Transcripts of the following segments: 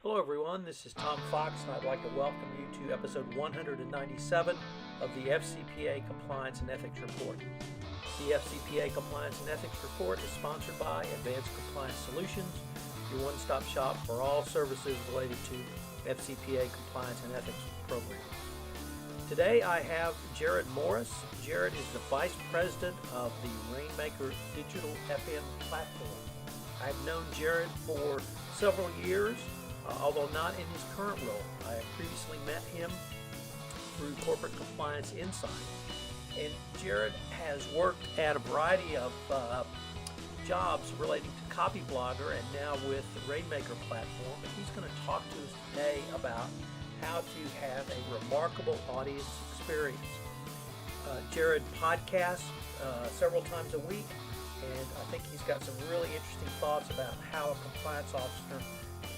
Hello everyone, this is Tom Fox and I'd like to welcome you to episode 197 of the FCPA Compliance and Ethics Report. The FCPA Compliance and Ethics Report is sponsored by Advanced Compliance Solutions, your one-stop shop for all services related to FCPA Compliance and Ethics programs. Today I have Jerod Morris. Jerod is the Vice President of the Rainmaker Digital FM platform. I've known Jerod for several years, although not in his current role. I previously met him through Corporate Compliance Insight. And Jerod has worked at a variety of jobs relating to Copy Blogger and now with the Rainmaker platform. And he's going to talk to us today about how to have a remarkable audience experience. Jerod podcasts several times a week, and I think he's got some really interesting thoughts about how a compliance officer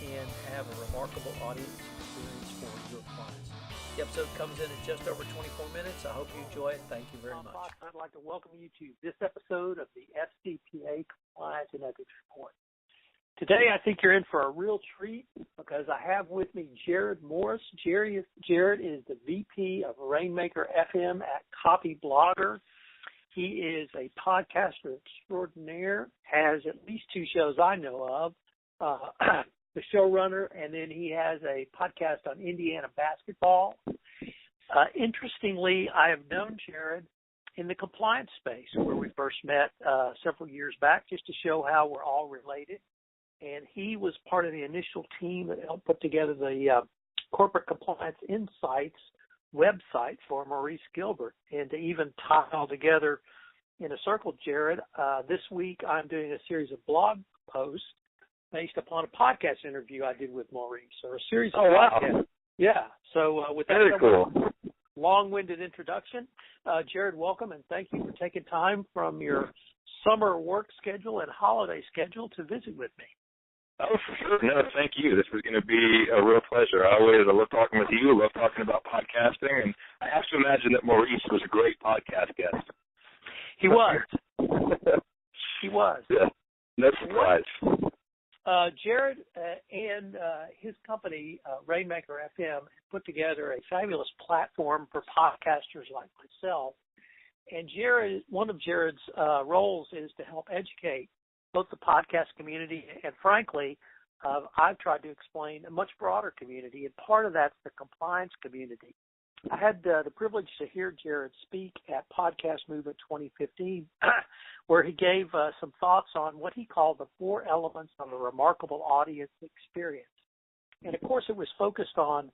can have a remarkable audience experience for your clients. The episode comes in at just over 24 minutes. I hope you enjoy it. Thank you very much. Fox, I'd like to welcome you to this episode of the FCPA Compliance and Ethics Report. Today, I think you're in for a real treat because I have with me Jerod Morris. Jerod is the VP of Rainmaker FM at Copy Blogger. He is a podcaster extraordinaire, has at least two shows I know of, the showrunner, and then he has a podcast on Indiana basketball. Interestingly, I have known Jerod in the compliance space where we first met several years back just to show how we're all related. And he was part of the initial team that helped put together the Corporate Compliance Insights website for Maurice Gilbert. And to even tie it all together in a circle, Jerod, this week I'm doing a series of blog posts based upon a podcast interview I did with Maurice, or a series of podcasts. Yeah. So with that cool. long-winded introduction, Jerod, welcome, and thank you for taking time from your summer work schedule and holiday schedule to visit with me. Oh, for sure. No, thank you. This is going to be a real pleasure. I love talking with you. I love talking about podcasting, and I have to imagine that Maurice was a great podcast guest. He was. He was. Yeah. No surprise. Jerod and his company, Rainmaker FM, put together a fabulous platform for podcasters like myself. And Jerod, one of Jerod's roles is to help educate both the podcast community and, frankly, I've tried to explain a much broader community, and part of that's the compliance community. I had the privilege to hear Jerod speak at Podcast Movement 2015, where he gave some thoughts on what he called the 4 elements of a remarkable audience experience. And, of course, it was focused on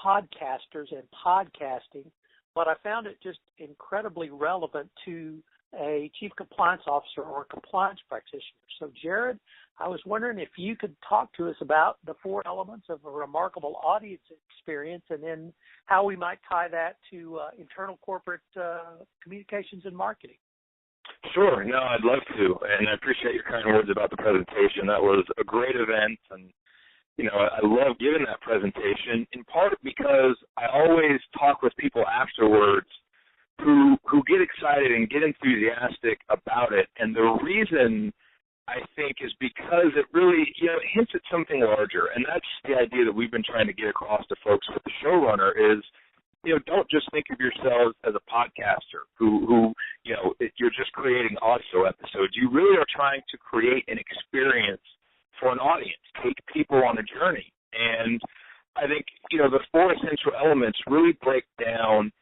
podcasters and podcasting, but I found it just incredibly relevant to a chief compliance officer or a compliance practitioner. So, Jerod, I was wondering if you could talk to us about the 4 elements of a remarkable audience experience and then how we might tie that to internal corporate communications and marketing. Sure. No, I'd love to, and I appreciate your kind words about the presentation. That was a great event, and I love giving that presentation, in part because I always talk with people afterwards who get excited and get enthusiastic about it. And the reason, I think, is because it really, it hints at something larger. And that's the idea that we've been trying to get across to folks with the showrunner is, don't just think of yourselves as a podcaster who you're just creating audio episodes. You really are trying to create an experience for an audience, take people on a journey. And I think, the 4 essential elements really break down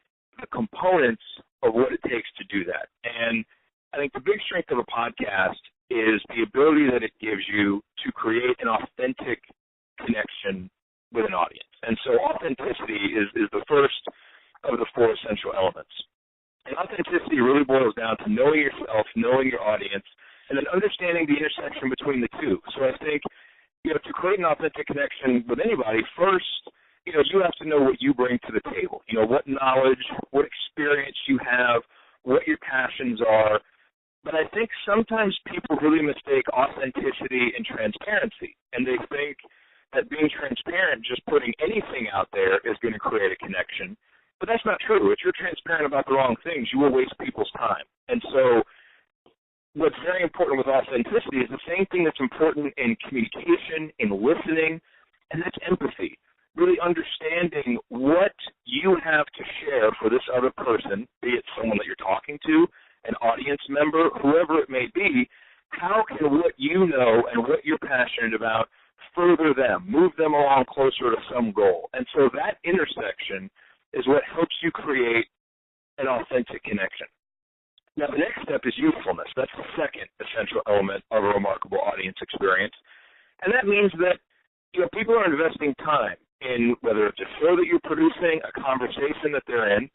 the components of what it takes to do that. And I think the big strength of a podcast is the ability that it gives you to create an authentic connection with an audience. And so authenticity is the first of the 4 essential elements. And authenticity really boils down to knowing yourself, knowing your audience, and then understanding the intersection between the two. So I think, to create an authentic connection with anybody, first, you have to know what you bring to the table, what knowledge, what experience you have, what your passions are. But I think sometimes people really mistake authenticity and transparency, and they think that being transparent, just putting anything out there is going to create a connection. But that's not true. If you're transparent about the wrong things, you will waste people's time. And so what's very important with authenticity is the same thing that's important in communication, in listening, and that's empathy. Really understanding what you have to share for this other person, be it someone that you're talking to, an audience member, whoever it may be. How can what you know and what you're passionate about further them, move them along closer to some goal? And so that intersection is what helps you create an authentic connection. Now, the next step is youthfulness. That's the second essential element of a remarkable audience experience. And that means that people are investing time in whether it's a show that you're producing, a conversation that they're in,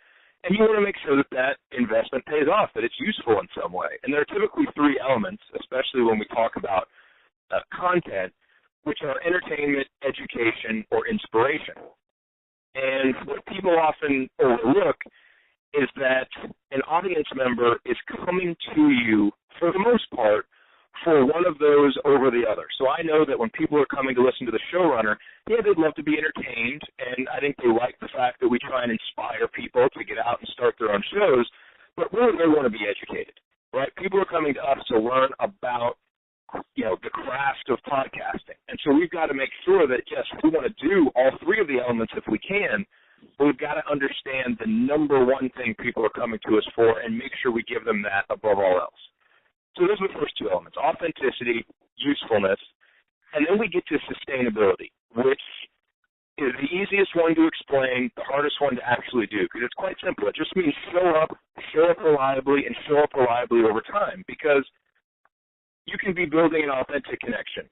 and you want to make sure that that investment pays off, that it's useful in some way. And there are typically three elements, especially when we talk about content, which are entertainment, education, or inspiration. And what people often overlook is that an audience member is coming to you, for the most part, for one of those over the other. So I know that when people are coming to listen to the showrunner, they'd love to be entertained, and I think they like the fact that we try and inspire people to get out and start their own shows, but really they want to be educated, right? People are coming to us to learn about, the craft of podcasting. And so we've got to make sure that, yes, we want to do all three of the elements if we can, but we've got to understand the number one thing people are coming to us for and make sure we give them that above all else. So those are the first two elements, authenticity, usefulness, and then we get to sustainability, which is the easiest one to explain, the hardest one to actually do, because it's quite simple. It just means show up reliably, and show up reliably over time, because you can be building an authentic connection,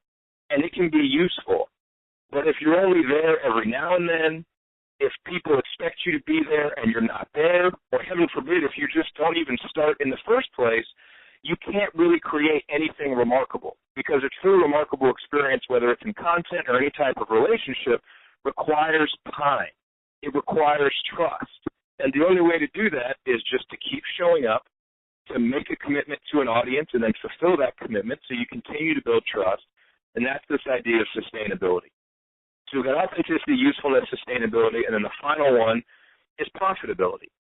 and it can be useful, but if you're only there every now and then, if people expect you to be there and you're not there, or heaven forbid, if you just don't even start in the first place, you can't really create anything remarkable, because a true remarkable experience, whether it's in content or any type of relationship, requires time. It requires trust. And the only way to do that is just to keep showing up, to make a commitment to an audience, and then fulfill that commitment so you continue to build trust. And that's this idea of sustainability. So we've got authenticity, usefulness, sustainability, and then the final one is profitability.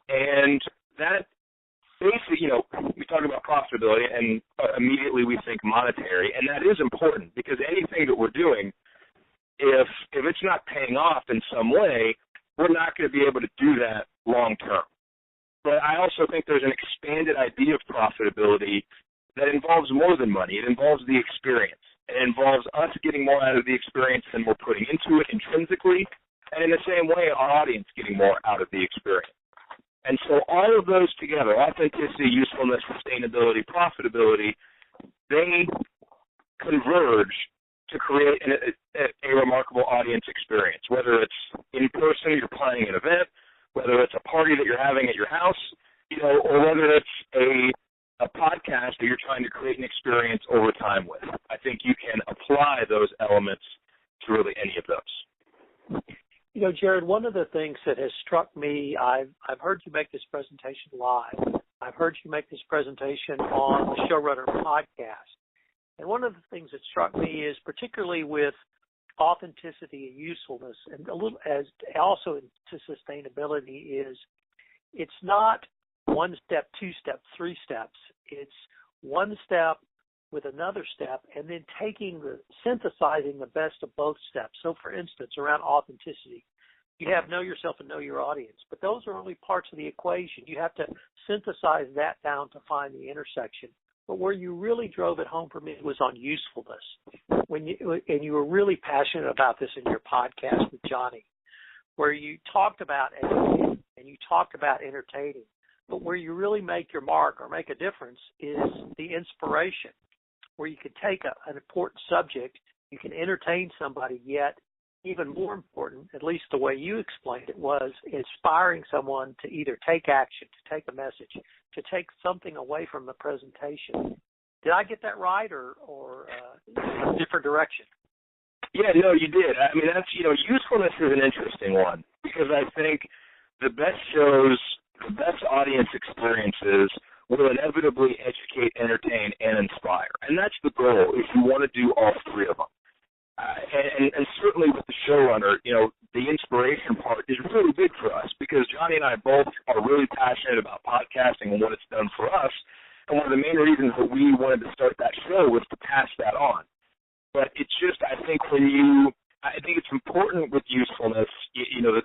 And that basically, we talk about profitability, and immediately we think monetary, and that is important, because anything that we're doing, if it's not paying off in some way, we're not going to be able to do that long term. But I also think there's an expanded idea of profitability that involves more than money. It involves the experience. It involves us getting more out of the experience than we're putting into it intrinsically, and in the same way, our audience getting more out of the experience. And so all of those together, authenticity, usefulness, sustainability, profitability, they converge to create a remarkable audience experience, whether it's in person, you're planning an event, whether it's a party that you're having at your house, or whether it's a podcast that you're trying to create an experience over time with. I think you can apply those elements to really any of those. Jerod, one of the things that has struck me, I've heard you make this presentation live. I've heard you make this presentation on the Showrunner podcast. And one of the things that struck me is, particularly with authenticity and usefulness, and a little as also to sustainability, is it's not one step, two steps, three steps. It's one step with another step, and then synthesizing the best of both steps. So, for instance, around authenticity, you have know yourself and know your audience, but those are only parts of the equation. You have to synthesize that down to find the intersection. But where you really drove it home for me was on usefulness. And you were really passionate about this in your podcast with Johnny, where you talked about educating and you talked about entertaining. But where you really make your mark or make a difference is the inspiration, where you can take an important subject, you can entertain somebody, yet even more important, at least the way you explained it, was inspiring someone to either take action, to take a message, to take something away from the presentation. Did I get that right, or a different direction? Yeah, no, you did. I mean, that's, usefulness is an interesting one, because I think the best shows, the best audience experiences will inevitably educate, entertain, and inspire. And that's the goal, if you want to do all three of them. And certainly with the showrunner, the inspiration part is really big for us, because Johnny and I both are really passionate about podcasting and what it's done for us. And one of the main reasons that we wanted to start that show was to pass that on. But it's just, I think important with usefulness,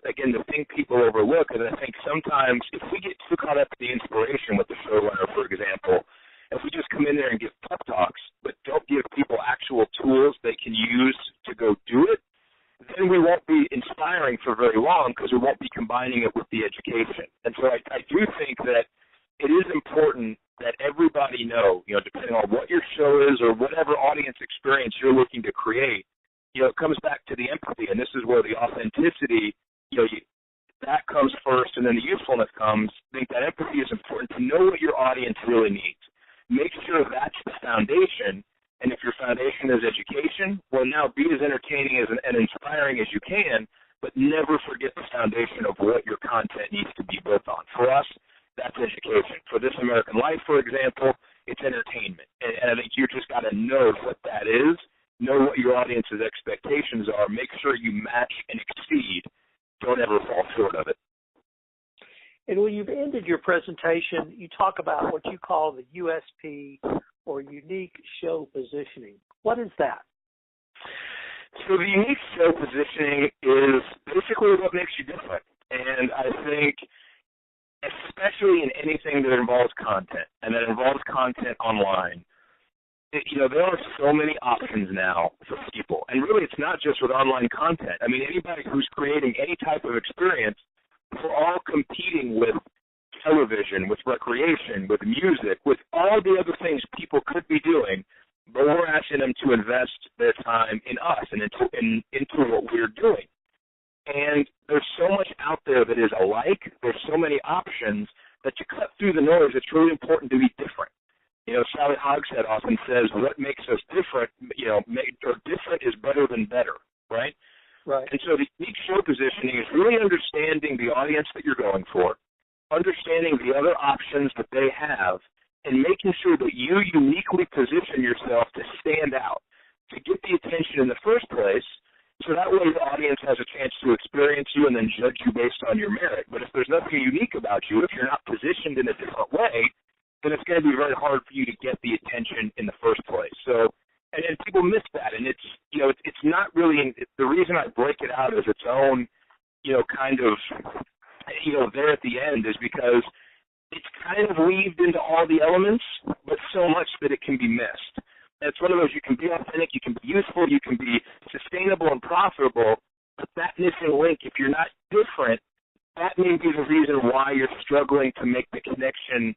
again, the thing people overlook is I think sometimes if we get too caught up in the inspiration with the showrunner, for example, if we just come in there and give pep talks but don't give people actual tools they can use to go do it, then we won't be inspiring for very long because we won't be combining it with the education. And so I do think that it is important that everybody know, depending on what your show is or whatever audience experience you're looking to create, it comes back to the empathy, and this is where the authenticity, that comes first, and then the usefulness comes. I think that empathy is important to know what your audience really needs. Make sure that's the foundation, and if your foundation is education, well, now be as entertaining and inspiring as you can, but never forget the foundation of what your content needs to be built on. For us, that's education. For This American Life, for example, it's entertainment. And I think you just got to know what that is, know what your audience's expectations are, make sure you match and exceed. Don't ever fall short of it. And when you've ended your presentation, you talk about what you call the USP, or unique show positioning. What is that? So the unique show positioning is basically what makes you different. And I think especially in anything that involves content and that involves content online, there are so many options now for people. And really it's not just with online content. I mean, anybody who's creating any type of experience, we're all competing with television, with recreation, with music, with all the other things people could be doing, but we're asking them to invest their time in us and into what we're doing. And there's so much out there that is alike. There's so many options that to cut through the noise, it's really important to be different. Sally Hogshead often says, what makes us different, different is better than better, right? Right. And so the unique show positioning is really understanding the audience that you're going for, understanding the other options that they have, and making sure that you uniquely position yourself to stand out, to get the attention in the first place, so that way the audience has a chance to experience you and then judge you based on your merit. But if there's nothing unique about you, if you're not positioned in a different way, then it's going to be very hard for you to get the attention in the first place. So, and people miss that, and it's not really, the reason I break it out as its own, kind of, there at the end is because it's kind of weaved into all the elements, but so much that it can be missed. And it's one of those, you can be authentic, you can be useful, you can be sustainable and profitable, but that missing link, if you're not different, that may be the reason why you're struggling to make the connection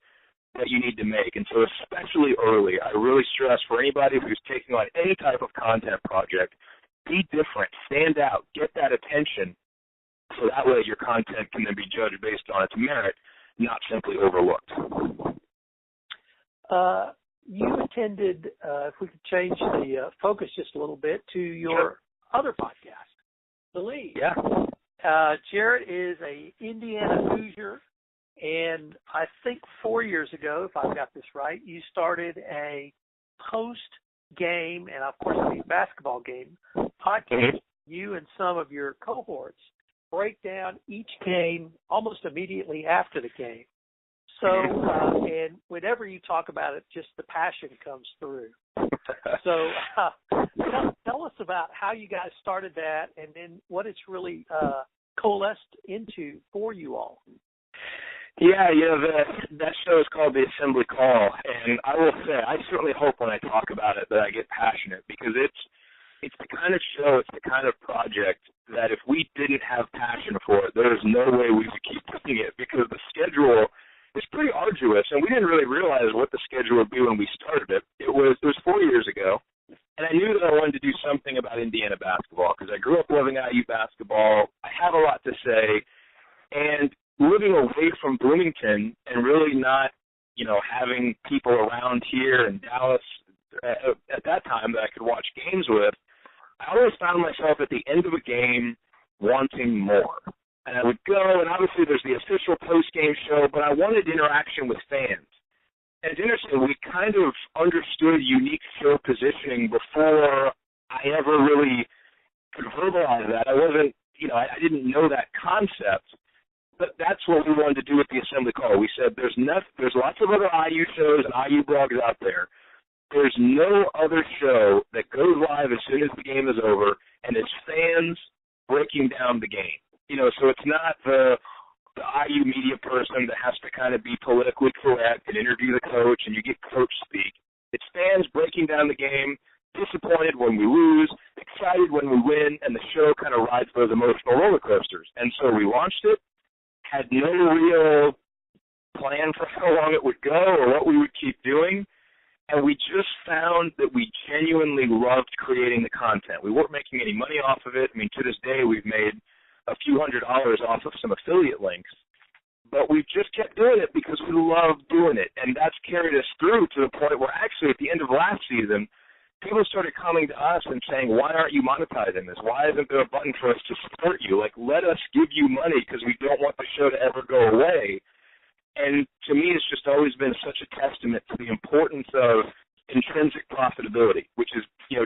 that you need to make. And so especially early, I really stress for anybody who's taking on any type of content project, be different, stand out, get that attention, so that way your content can then be judged based on its merit, not simply overlooked. You attended, if we could change the focus just a little bit, to your other podcast, The Lead. Yeah. Jerod is a Indiana Hoosier, and I think 4 years ago, if I've got this right, you started a post-game, and of course a basketball game, podcast. Mm-hmm. You and some of your cohorts break down each game almost immediately after the game. So, and whenever you talk about it, just the passion comes through. So tell us about how you guys started that and then what it's really coalesced into for you all. Yeah, that show is called The Assembly Call, and I will say, I certainly hope when I talk about it that I get passionate, because it's the kind of show, it's the kind of project that if we didn't have passion for it, there's no way we would keep doing it, because the schedule is pretty arduous, and we didn't really realize what the schedule would be when we started it. It was 4 years ago, and I knew that I wanted to do something about Indiana basketball, because I grew up loving IU basketball. I have a lot to say, and living away from Bloomington and really not, having people around here in Dallas at that time that I could watch games with, I always found myself at the end of a game wanting more. And I would go, and obviously there's the official post-game show, but I wanted interaction with fans. And it's interesting, we kind of understood unique show positioning before I ever really could verbalize that. I wasn't, I didn't know that concept. But that's what we wanted to do with the Assembly Call. We said there's lots of other IU shows and IU blogs out there. There's no other show that goes live as soon as the game is over, and as fans breaking down the game. So it's not the IU media person that has to kind of be politically correct and interview the coach and you get coach speak. It's fans breaking down the game, disappointed when we lose, excited when we win, and the show kind of rides those emotional roller coasters. And so we launched it, had no real plan for how long it would go or what we would keep doing, and we just found that we genuinely loved creating the content. We weren't making any money off of it. I mean, to this day, we've made a few $100s off of some affiliate links, but we just kept doing it because we love doing it, and that's carried us through to the point where actually at the end of last season, people started coming to us and saying, why aren't you monetizing this? Why isn't there a button for us to support you? Like, let us give you money because we don't want the show to ever go away. And to me, it's just always been such a testament to the importance of intrinsic profitability, which is, you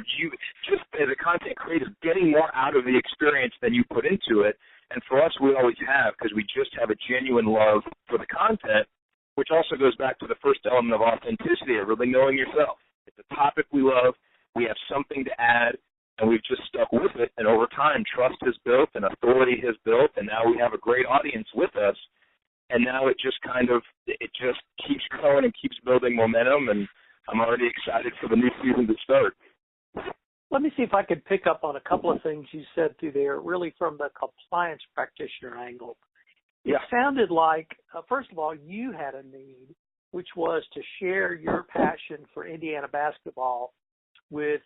just as a content creator, getting more out of the experience than you put into it. And for us, we always have, because we just have a genuine love for the content, which also goes back to the first element of authenticity, of really knowing yourself. It's a topic we love, we have something to add, and we've just stuck with it. And over time, trust has built and authority has built, and now we have a great audience with us. And now it just keeps growing and keeps building momentum, and I'm already excited for the new season to start. Let me see if I could pick up on a couple of things you said through there, really from the compliance practitioner angle. It sounded like, first of all, you had a need, which was to share your passion for Indiana basketball with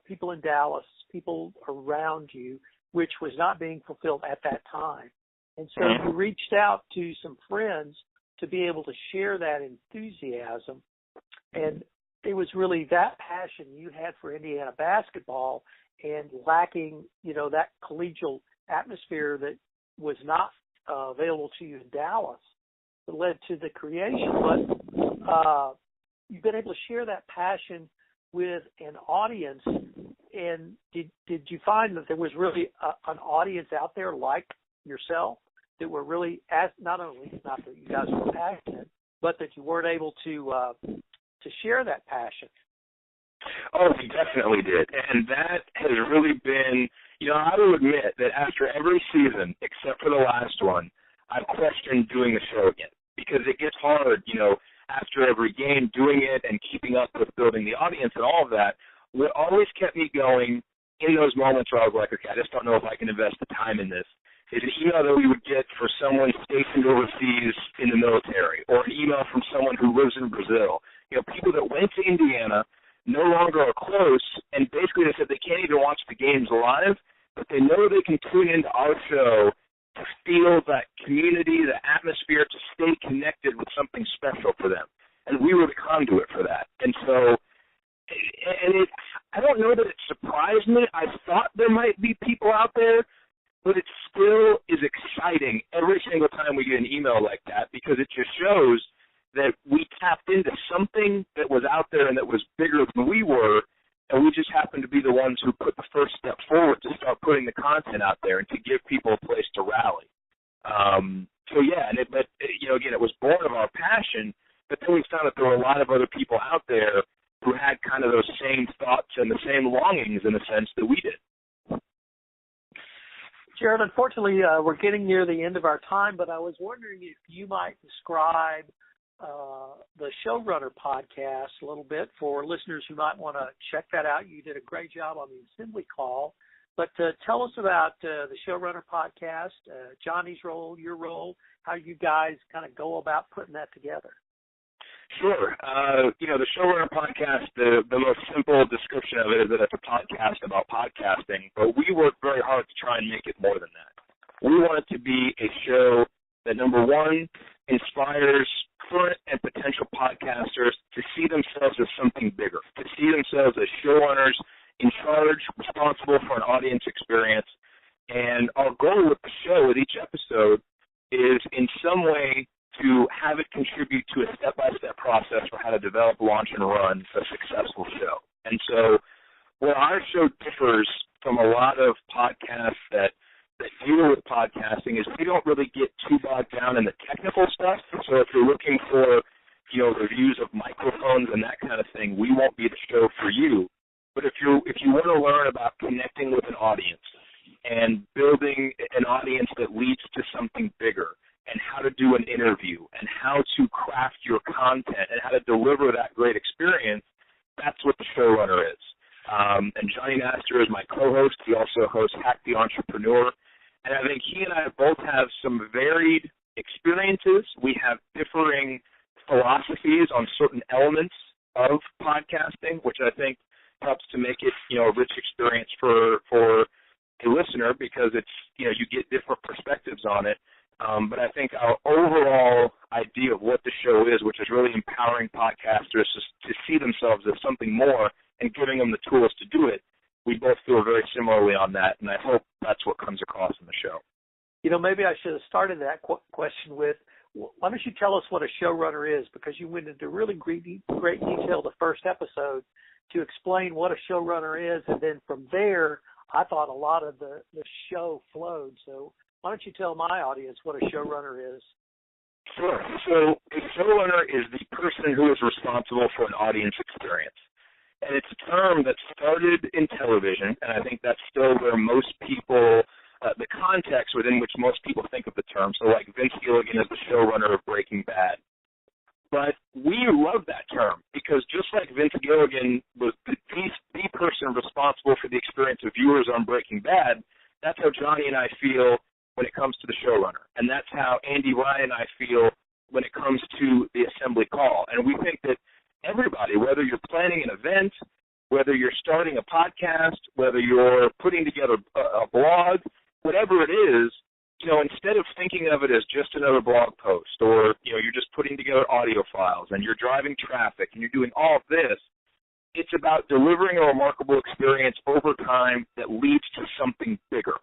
people in Dallas, people around you, which was not being fulfilled at that time. And so you reached out to some friends to be able to share that enthusiasm. And it was really that passion you had for Indiana basketball and lacking, that collegial atmosphere that was not available to you in Dallas that led to the creation. But you've been able to share that passion with an audience. And did you find that there was really an audience out there like yourself that were really, not that you guys were passionate, but that you weren't able to share that passion? Oh, we definitely did. And that has really been, I will admit that after every season, except for the last one, I've questioned doing the show again because it gets hard, after every game doing it and keeping up with building the audience and all of that. What always kept me going in those moments where I was like, okay, I just don't know if I can invest the time in this, is an email that we would get for someone stationed overseas in the military, or an email from someone who lives in Brazil. People that went to Indiana, no longer are close, and basically they said they can't even watch the games live, but they know they can tune into our show to feel that community, the atmosphere, to stay connected with something special for them. And we were the conduit for that. And so, I don't know that it surprised me. I thought there might be people out there, but it still is exciting every single time we get an email like that, because it just shows that we tapped into something that was out there and that was bigger than we were, and we just happened to be the ones who put the first step forward to start putting the content out there and to give people a place to rally. Again, it was born of our passion, but then we found that there were a lot of other people out there who had kind of those same thoughts and the same longings in a sense that we did. Jerod, unfortunately, we're getting near the end of our time, but I was wondering if you might describe the Showrunner podcast a little bit for listeners who might want to check that out. You did a great job on the assembly call, but tell us about the Showrunner podcast, Johnny's role, your role, how you guys kind of go about putting that together. Sure. The Showrunner podcast, the most simple description of it is that it's a podcast about podcasting, but we work very hard to try and make it more than that. We want it to be a show that, number one, inspires current and potential podcasters to see themselves as something bigger, to see themselves as showrunners in charge, responsible for an audience experience. And our goal with the show, with each episode, is in some way to have it contribute to a step-by-step process for how to develop, launch, and run a successful show. And so where our show differs from a lot of podcasts that deal with podcasting is we don't really get too bogged down in the technical stuff. So if you're looking for, reviews of microphones and that kind of thing, we won't be the show for you. But if you want to learn about connecting with an audience and building an audience that leads to something bigger, and how to do an interview, and how to craft your content, and how to deliver that great experience, that's what the showrunner is. And Johnny Nasser is my co-host. He also hosts Hack the Entrepreneur. And I think he and I both have some varied experiences. We have differing philosophies on certain elements of podcasting, which I think helps to make it, a rich experience for a listener, because it's, you get different perspectives on it. But I think our overall idea of what the show is, which is really empowering podcasters to see themselves as something more and giving them the tools to do it, we both feel very similarly on that, and I hope that's what comes across in the show. Maybe I should have started that question with, why don't you tell us what a showrunner is? Because you went into really great detail the first episode to explain what a showrunner is, and then from there, I thought a lot of the show flowed. So why don't you tell my audience what a showrunner is? Sure. So a showrunner is the person who is responsible for an audience experience. And it's a term that started in television, and I think that's still where most people, the context within which most people think of the term. So like Vince Gilligan is the showrunner of Breaking Bad. But we love that term because just like Vince Gilligan was the person responsible for the experience of viewers on Breaking Bad, that's how Johnny and I feel when it comes to the showrunner. And that's how Andy Ryan and I feel when it comes to the assembly call. And we think that everybody, whether you're planning an event, whether you're starting a podcast, whether you're putting together a blog, whatever it is, instead of thinking of it as just another blog post, or, you're just putting together audio files and you're driving traffic and you're doing all of this, it's about delivering a remarkable experience over time that leads to something bigger.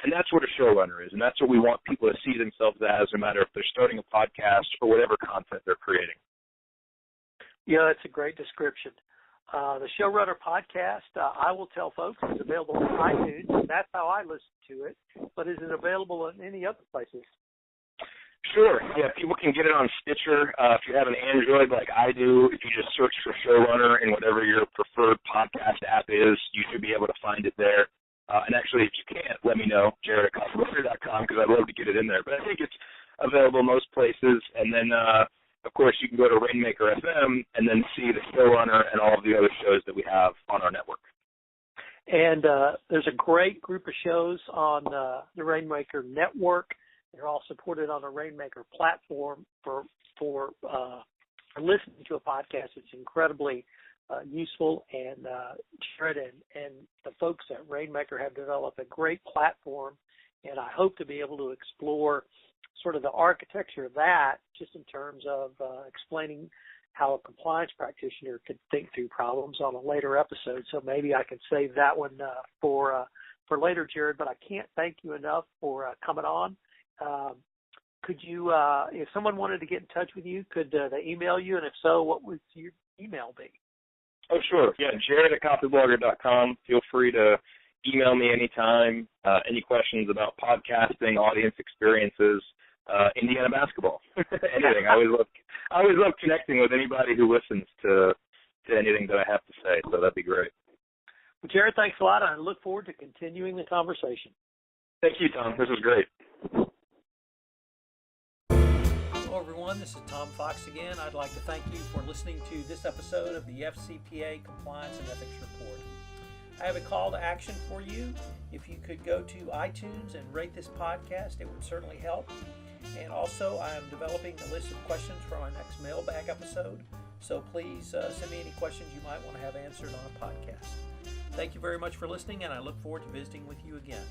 And that's what a showrunner is, and that's what we want people to see themselves as, no matter if they're starting a podcast or whatever content they're creating. Yeah, that's a great description. The Showrunner podcast, I will tell folks, is available on iTunes, and that's how I listen to it. But is it available in any other places? Sure. Yeah, people can get it on Stitcher. If you have an Android like I do, if you just search for Showrunner in whatever your preferred podcast app is, you should be able to find it there. And actually, if you can't, let me know, Jerod@copywriter.com, because I'd love to get it in there. But I think it's available most places. And then, of course, you can go to Rainmaker FM and then see the Showrunner and all of the other shows that we have on our network. And there's a great group of shows on the Rainmaker network. They're all supported on the Rainmaker platform for listening to a podcast. It's incredibly useful, and Jerod and the folks at Rainmaker have developed a great platform, and I hope to be able to explore sort of the architecture of that just in terms of explaining how a compliance practitioner could think through problems on a later episode. So maybe I can save that one for later, Jerod, but I can't thank you enough for coming on. Could you, if someone wanted to get in touch with you, could they email you? And if so, what would your email be? Oh, sure. Yeah, Jerod@copyblogger.com. Feel free to email me anytime. Any questions about podcasting, audience experiences, Indiana basketball, anything. I always love connecting with anybody who listens to anything that I have to say. So that'd be great. Well, Jerod, thanks a lot. I look forward to continuing the conversation. Thank you, Tom. This was great. Hello, everyone. This is Tom Fox again. I'd like to thank you for listening to this episode of the FCPA Compliance and Ethics Report. I have a call to action for you. If you could go to iTunes and rate this podcast, it would certainly help. And also, I am developing a list of questions for our next mailbag episode. So please send me any questions you might want to have answered on a podcast. Thank you very much for listening, and I look forward to visiting with you again.